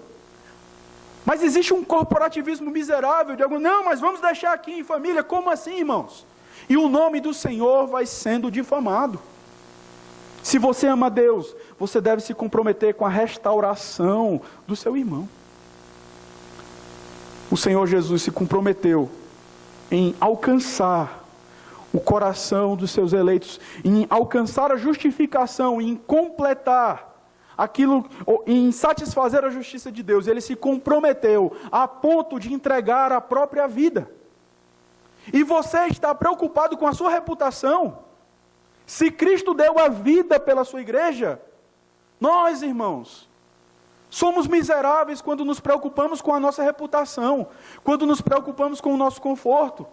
Mas existe um corporativismo miserável, de alguns, não, mas vamos deixar aqui em família, como assim, irmãos? E o nome do Senhor vai sendo difamado. Se você ama Deus, você deve se comprometer com a restauração do seu irmão. O Senhor Jesus se comprometeu em alcançar o coração dos seus eleitos, em alcançar a justificação, em completar aquilo, em satisfazer a justiça de Deus. Ele se comprometeu a ponto de entregar a própria vida. E você está preocupado com a sua reputação? Se Cristo deu a vida pela sua igreja, nós, irmãos, somos miseráveis quando nos preocupamos com a nossa reputação, quando nos preocupamos com o nosso conforto,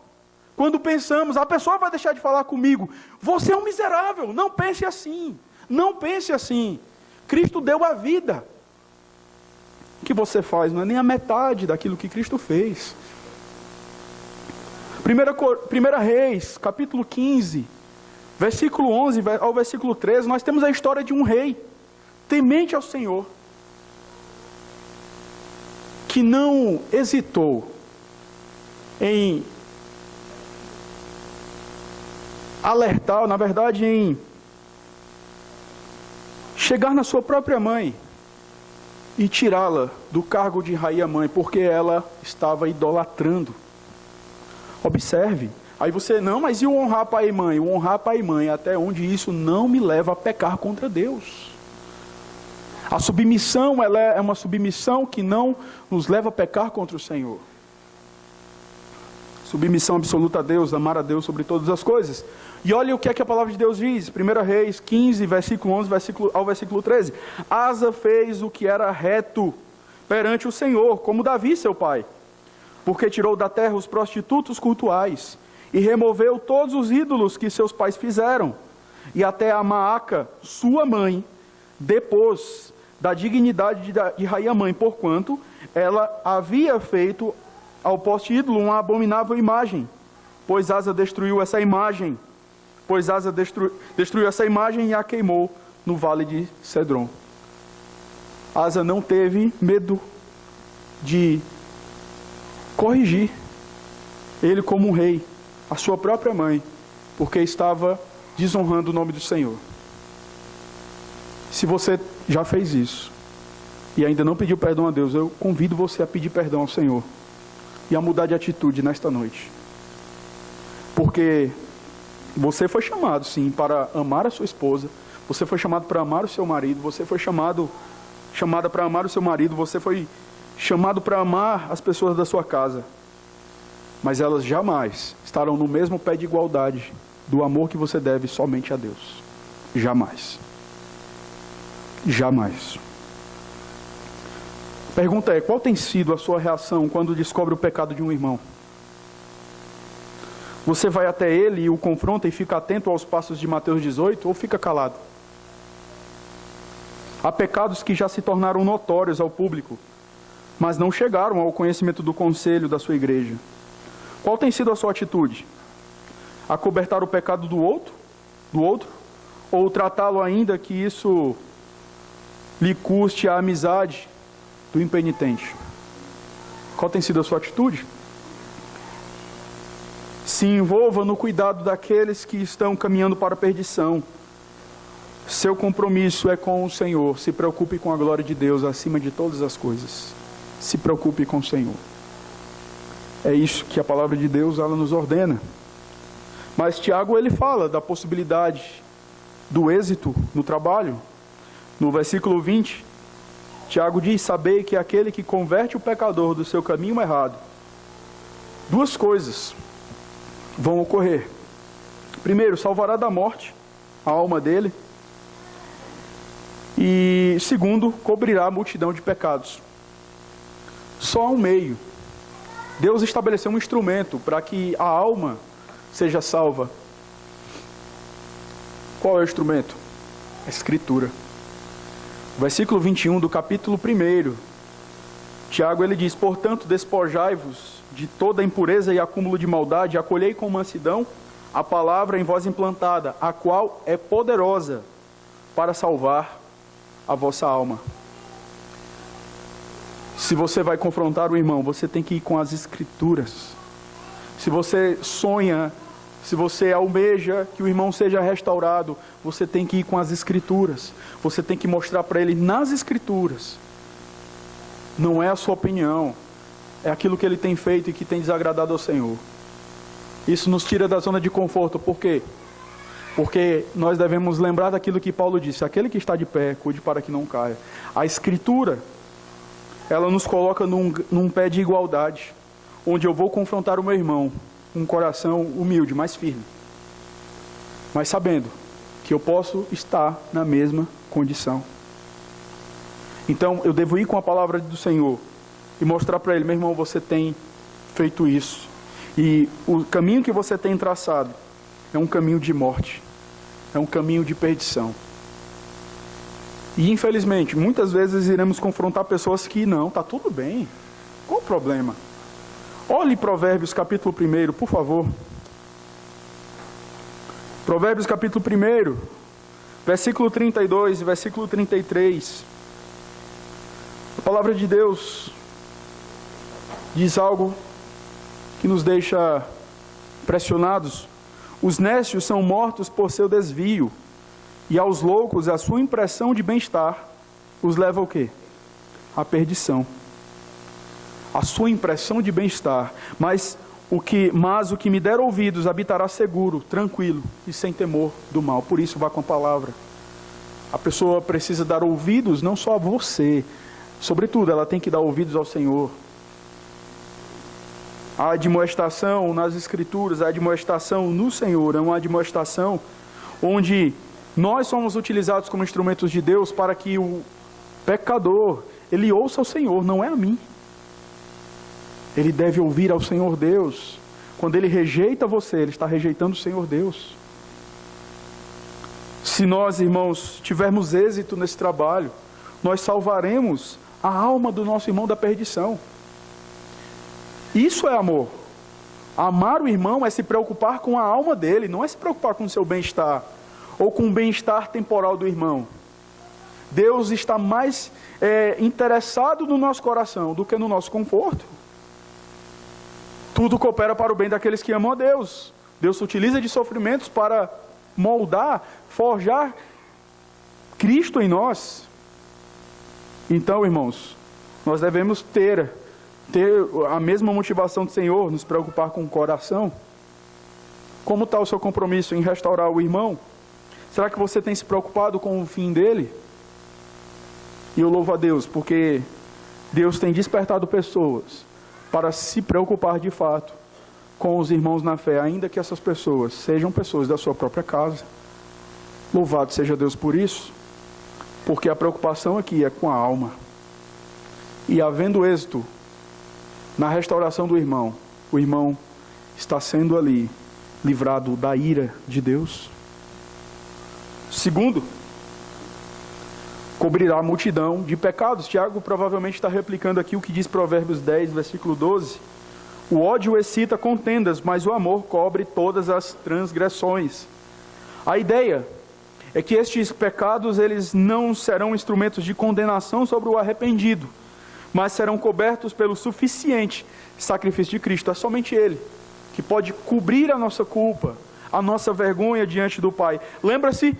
quando pensamos, a pessoa vai deixar de falar comigo, você é um miserável, não pense assim, não pense assim. Cristo deu a vida. O que você faz não é nem a metade daquilo que Cristo fez. 1 Reis, capítulo 15, versículo 11 ao versículo 13, nós temos a história de um rei, temente ao Senhor, que não hesitou em alertar, na verdade, em chegar na sua própria mãe e tirá-la do cargo de rainha-mãe, porque ela estava idolatrando. Observe, aí você, não, mas e o honrar pai e mãe? O honrar pai e mãe, até onde isso não me leva a pecar contra Deus. A submissão, ela é uma submissão que não nos leva a pecar contra o Senhor. Submissão absoluta a Deus, amar a Deus sobre todas as coisas. E olha o que é que a palavra de Deus diz, 1 Reis 15, versículo 11 ao versículo 13. Asa fez o que era reto perante o Senhor, como Davi seu pai, porque tirou da terra os prostitutos cultuais, e removeu todos os ídolos que seus pais fizeram, e até a Maaca, sua mãe, depôs da dignidade de rainha-mãe, porquanto ela havia feito ao poste ídolo uma abominável imagem, pois Asa destruiu essa imagem, destruiu essa imagem e a queimou no vale de Cedron. Asa não teve medo de corrigir ele como um rei, a sua própria mãe, porque estava desonrando o nome do Senhor. Se você já fez isso e ainda não pediu perdão a Deus, eu convido você a pedir perdão ao Senhor e a mudar de atitude nesta noite, porque Você foi chamado, sim, para amar a sua esposa. Você foi chamado para amar o seu marido. Você foi chamada para amar o seu marido. Você foi chamado para amar as pessoas da sua casa. Mas elas jamais estarão no mesmo pé de igualdade do amor que você deve somente a Deus. Jamais. Jamais. A pergunta é, qual tem sido a sua reação quando descobre o pecado de um irmão? Você vai até ele e o confronta e fica atento aos passos de Mateus 18 ou fica calado? Há pecados que já se tornaram notórios ao público, mas não chegaram ao conhecimento do conselho da sua igreja. Qual tem sido a sua atitude? Acobertar o pecado do outro? Ou tratá-lo ainda que isso lhe custe a amizade do impenitente? Qual tem sido a sua atitude? Se envolva no cuidado daqueles que estão caminhando para a perdição. Seu compromisso é com o Senhor. Se preocupe com a glória de Deus acima de todas as coisas. Se preocupe com o Senhor. É isso que a palavra de Deus ela nos ordena. Mas Tiago ele fala da possibilidade do êxito no trabalho. No versículo 20, Tiago diz: sabei que aquele que converte o pecador do seu caminho errado, duas coisas vão ocorrer. Primeiro, salvará da morte a alma dele. E segundo, cobrirá a multidão de pecados. Só há um meio. Deus estabeleceu um instrumento para que a alma seja salva. Qual é o instrumento? A Escritura. Versículo 21 do capítulo 1. Tiago ele diz: portanto, despojai-vos de toda impureza e acúmulo de maldade, acolhei com mansidão a palavra em vós implantada, a qual é poderosa para salvar a vossa alma. Se você vai confrontar o irmão, você tem que ir com as Escrituras. Se você sonha, se você almeja que o irmão seja restaurado, você tem que ir com as Escrituras. Você tem que mostrar para ele nas Escrituras. Não é a sua opinião, é aquilo que ele tem feito e que tem desagradado ao Senhor. Isso nos tira da zona de conforto. Por quê? Porque nós devemos lembrar daquilo que Paulo disse: aquele que está de pé, cuide para que não caia. A Escritura, ela nos coloca num pé de igualdade, onde eu vou confrontar o meu irmão com um coração humilde, mais firme, mas sabendo que eu posso estar na mesma condição. Então eu devo ir com a palavra do Senhor e mostrar para ele: meu irmão, você tem feito isso, e o caminho que você tem traçado é um caminho de morte, é um caminho de perdição. E infelizmente, muitas vezes iremos confrontar pessoas que não, está tudo bem, qual o problema? Olhe Provérbios capítulo 1, por favor. Provérbios capítulo 1, versículo 32 e versículo 33. A palavra de Deus diz algo que nos deixa pressionados. Os nécios são mortos por seu desvio, e aos loucos a sua impressão de bem-estar os leva ao quê? À perdição. A sua impressão de bem-estar, mas o que me der ouvidos habitará seguro, tranquilo e sem temor do mal. Por isso vá com a palavra. A pessoa precisa dar ouvidos não só a você, sobretudo ela tem que dar ouvidos ao Senhor. A admoestação nas Escrituras, a admoestação no Senhor, é uma admoestação onde nós somos utilizados como instrumentos de Deus para que o pecador, ele ouça ao Senhor, não é a mim. Ele deve ouvir ao Senhor Deus. Quando ele rejeita você, ele está rejeitando o Senhor Deus. Se nós, irmãos, tivermos êxito nesse trabalho, nós salvaremos a alma do nosso irmão da perdição. Isso é amor. Amar o irmão é se preocupar com a alma dele, não é se preocupar com o seu bem-estar, ou com o bem-estar temporal do irmão. Deus está mais interessado no nosso coração do que no nosso conforto. Tudo coopera para o bem daqueles que amam a Deus. Deus utiliza de sofrimentos para moldar, forjar Cristo em nós. Então, irmãos, nós devemos ter a mesma motivação do Senhor, nos preocupar com o coração. Como está o seu compromisso em restaurar o irmão? Será que você tem se preocupado com o fim dele? E eu louvo a Deus, porque Deus tem despertado pessoas para se preocupar de fato com os irmãos na fé, ainda que essas pessoas sejam pessoas da sua própria casa. Louvado seja Deus por isso, porque a preocupação aqui é com a alma. E havendo êxito na restauração do irmão, o irmão está sendo ali livrado da ira de Deus. Segundo, cobrirá a multidão de pecados. Tiago provavelmente está replicando aqui o que diz Provérbios 10, versículo 12. O ódio excita contendas, mas o amor cobre todas as transgressões. A ideia é que estes pecados, eles não serão instrumentos de condenação sobre o arrependido, mas serão cobertos pelo suficiente sacrifício de Cristo. É somente Ele que pode cobrir a nossa culpa, a nossa vergonha diante do Pai. Lembra-se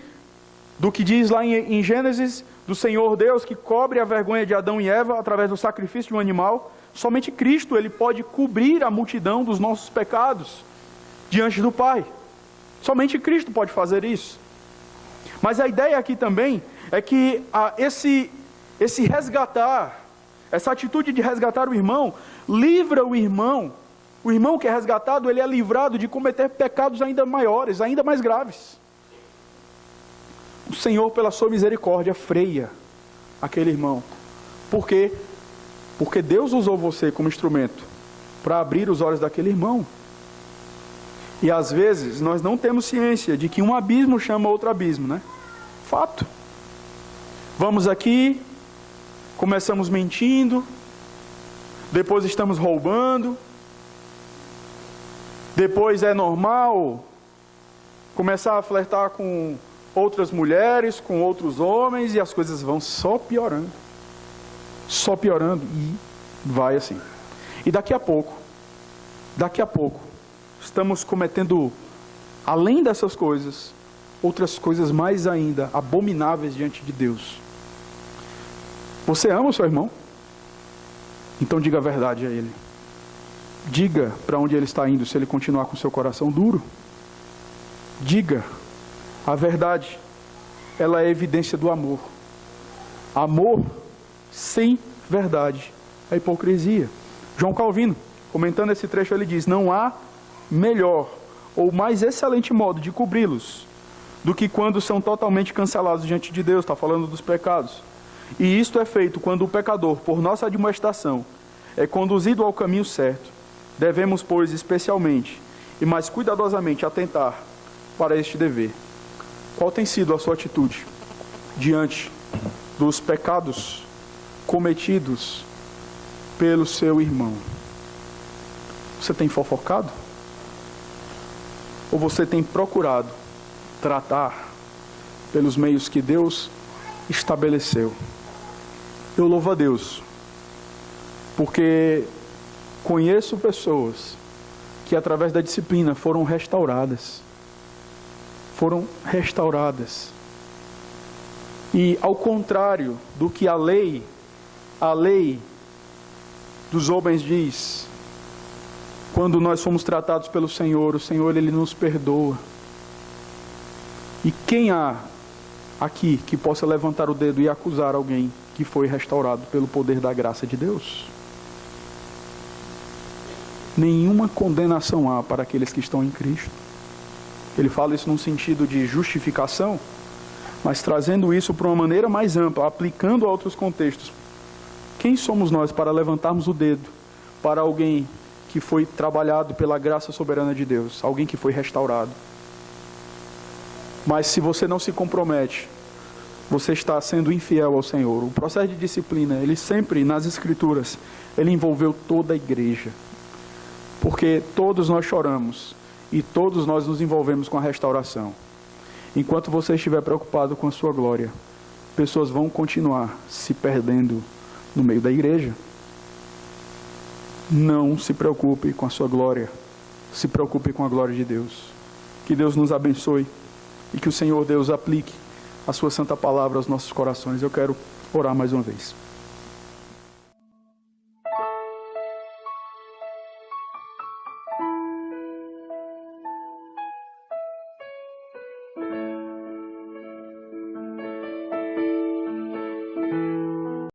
do que diz lá em Gênesis, do Senhor Deus que cobre a vergonha de Adão e Eva através do sacrifício de um animal. Somente Cristo, Ele pode cobrir a multidão dos nossos pecados diante do Pai. Somente Cristo pode fazer isso. Mas a ideia aqui também é que esse resgatar, essa atitude de resgatar o irmão, livra o irmão que é resgatado, ele é livrado de cometer pecados ainda maiores, ainda mais graves. O Senhor, pela sua misericórdia, freia aquele irmão. Por quê? Porque Deus usou você como instrumento para abrir os olhos daquele irmão. E às vezes nós não temos ciência de que um abismo chama outro abismo, né? Fato. Vamos aqui, começamos mentindo, depois estamos roubando, depois é normal começar a flertar com outras mulheres, com outros homens, e as coisas vão só piorando e vai assim. E daqui a pouco, estamos cometendo, além dessas coisas, outras coisas mais ainda abomináveis diante de Deus. Você ama o seu irmão? Então diga a verdade a ele. Diga para onde ele está indo, se ele continuar com seu coração duro. Diga a verdade. Ela é evidência do amor. Amor sem verdade é hipocrisia. João Calvino, comentando esse trecho, ele diz: não há melhor ou mais excelente modo de cobri-los do que quando são totalmente cancelados diante de Deus. Está falando dos pecados. E isto é feito quando o pecador, por nossa admoestação, é conduzido ao caminho certo. Devemos, pois, especialmente e mais cuidadosamente atentar para este dever. Qual tem sido a sua atitude diante dos pecados cometidos pelo seu irmão? Você tem fofocado? Ou você tem procurado tratar pelos meios que Deus estabeleceu? Eu louvo a Deus, porque conheço pessoas que através da disciplina foram restauradas. E ao contrário do que a lei dos homens diz, quando nós somos tratados pelo Senhor, o Senhor, Ele nos perdoa. E quem há aqui que possa levantar o dedo e acusar alguém que foi restaurado pelo poder da graça de Deus? Nenhuma condenação há para aqueles que estão em Cristo. Ele fala isso num sentido de justificação, mas trazendo isso para uma maneira mais ampla, aplicando a outros contextos. Quem somos nós para levantarmos o dedo para alguém que foi trabalhado pela graça soberana de Deus, alguém que foi restaurado? Mas se você não se compromete, você está sendo infiel ao Senhor. O processo de disciplina, ele sempre, nas Escrituras, ele envolveu toda a igreja. Porque todos nós choramos e todos nós nos envolvemos com a restauração. Enquanto você estiver preocupado com a sua glória, pessoas vão continuar se perdendo no meio da igreja. Não se preocupe com a sua glória, se preocupe com a glória de Deus. Que Deus nos abençoe e que o Senhor Deus aplique a sua santa palavra aos nossos corações. Eu quero orar mais uma vez.